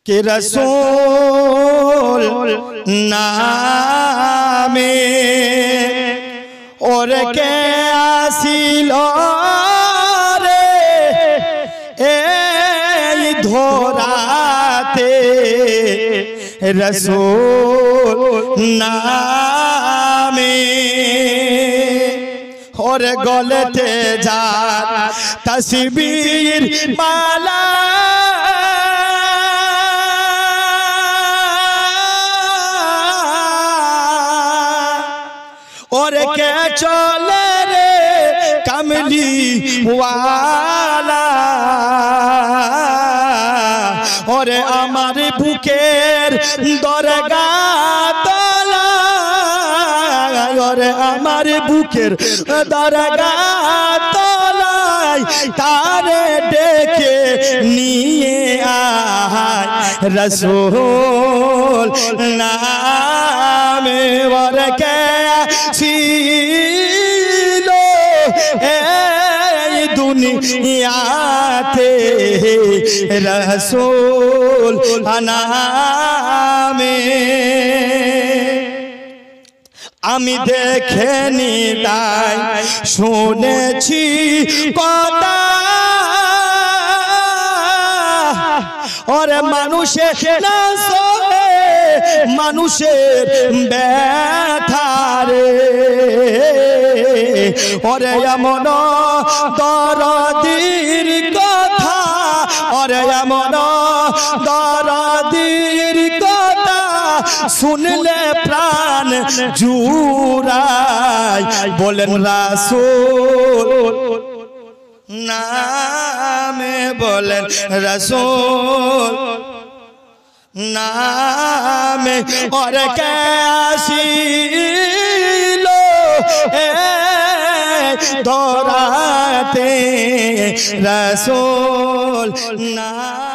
कि रसूल नामे और के आसिल रे ए धोराते रसूल नामे और गलते जा तस्वीर माला और के चले रे कमली वाला और আমার বুকের দরগা তলা और আমার বুকের দরগা তলায় তারে ডেকে নিয়ে আয় রসূল নামে और के ছিলো এই দুনিয়াতে রসূল নামে আমি দেখেনি তাই শুনেছি কথা और মানুষের না সহে মানুষের ব্যথা রে और এমন দরদির কথা और এমন দরদির কথা শুনলে প্রাণ জুড়ায় বলেন রাসূল নামে বলেন রসূল নামে और कैसिलो दोराते रसूल नाम